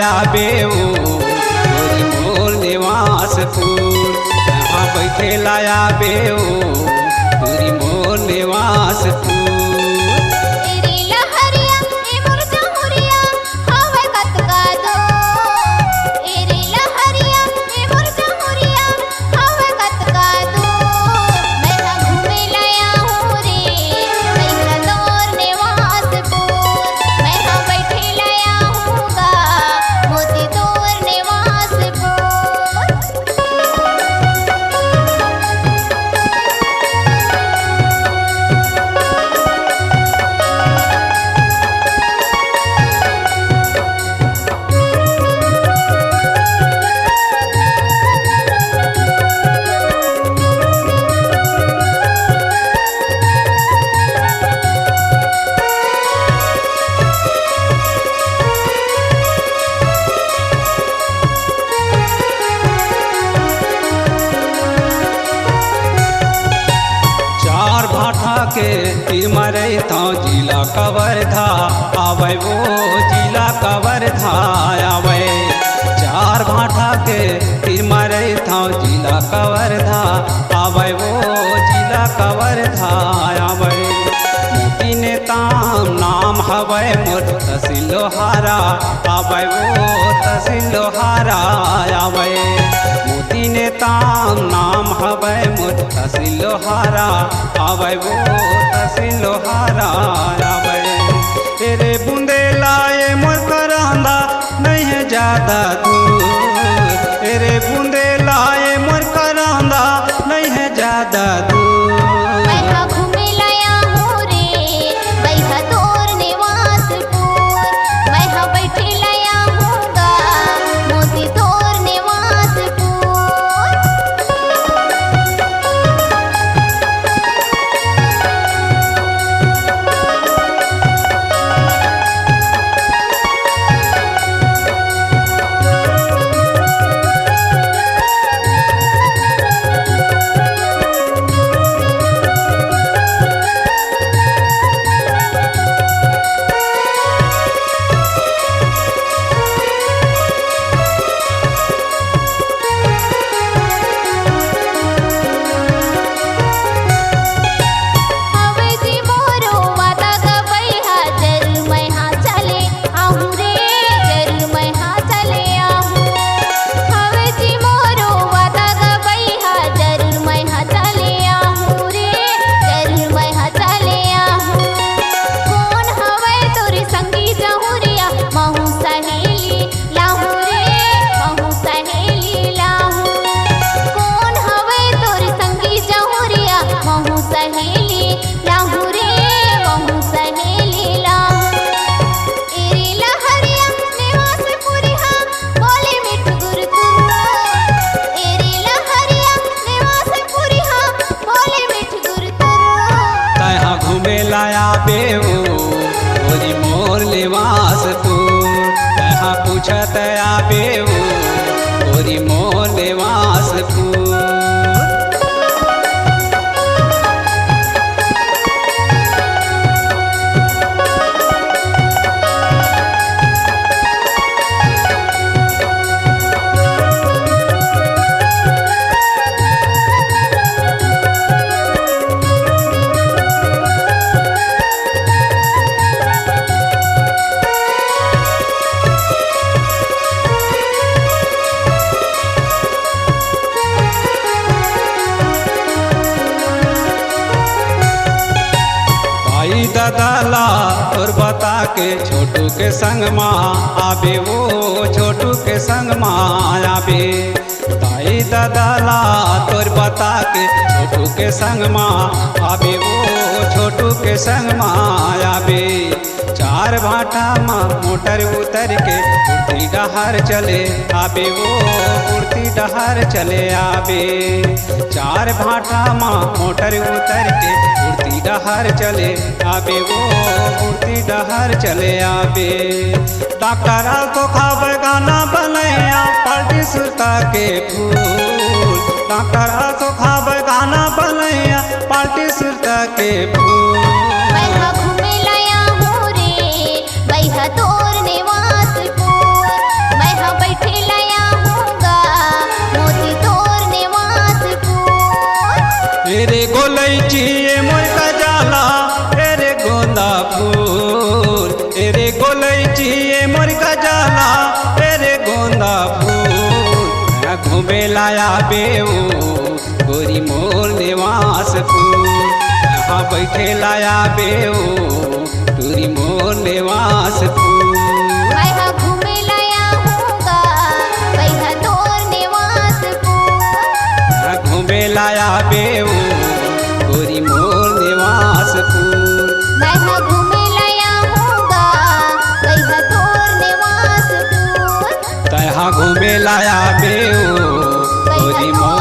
आबे ओ गोरी मोर निवासपुर। यहाँ बैठे आबे ओ गोरी मोर निवासपुर। के तीर मरे था जिला कवर्धा आवे वो जिला कवर्धा आवे। चार भाठा के तीर मरे था जिला कवर्धा आवे वो जिला कवर्धा आवे। मोती नेताम नाम हवे मोर तहसील लोहारा आवे वो तहसील लोहारा आवे। मोती नेताम नाम हवे मोर तहसील लोहारा आवे वो तहसील लोहारा आवे। तेरे बूंदे लाए मोर करांदा नहीं है ज्यादा दूर। तेरे बूंदे लाए मोर करांदा नहीं है ज्यादा दूर। आबे ओ गोरी मोर निवासपुर। यहाँ पूछत आबे ओ गोरी मोर निवासपुर। ददाला और बता के छोटू के संग माँ आबे वो छोटू के संग माँ आबे। ताई ददाला तोर बता के छोटू के संग माँ आबे वो छोटू के संग माँ आबे। चार भाटा माँ मोटर उतर के उड़ती डहार चले आबे वो उड़ती डहार चले आबे। चार भाटा माँ मोटर उतर के उड़ती डहार चले आबे वो उड़ती डहार चले आबे। डॉक्टर तो खावे गाना बनैया पार्टी सुता के फूल। डॉक्टर तो खावे गाना बनैया पार्टी सुता के फूल। घूमे लाया हूँ रे बैहा तोर निवासपुर। एरे गोलैची मोर गजाला एरे गोंदा फूल एरे गोलैची मोर गजाला एरे गोंदा फूल घूमे लाया बेऊ गोरी मोर निवास फूल यहाँ बैठे लाया बेऊ गोरी मोर निवास फूल मैं घूमे लाया हूँगा वह तोर निवास फूल घूमे लाया बेऊ गोरी मोर निवास फूल मैं घूमे लाया हूँगा वह तोर निवास फूल तहाँ घूमे लाया बेऊ गोरी मोर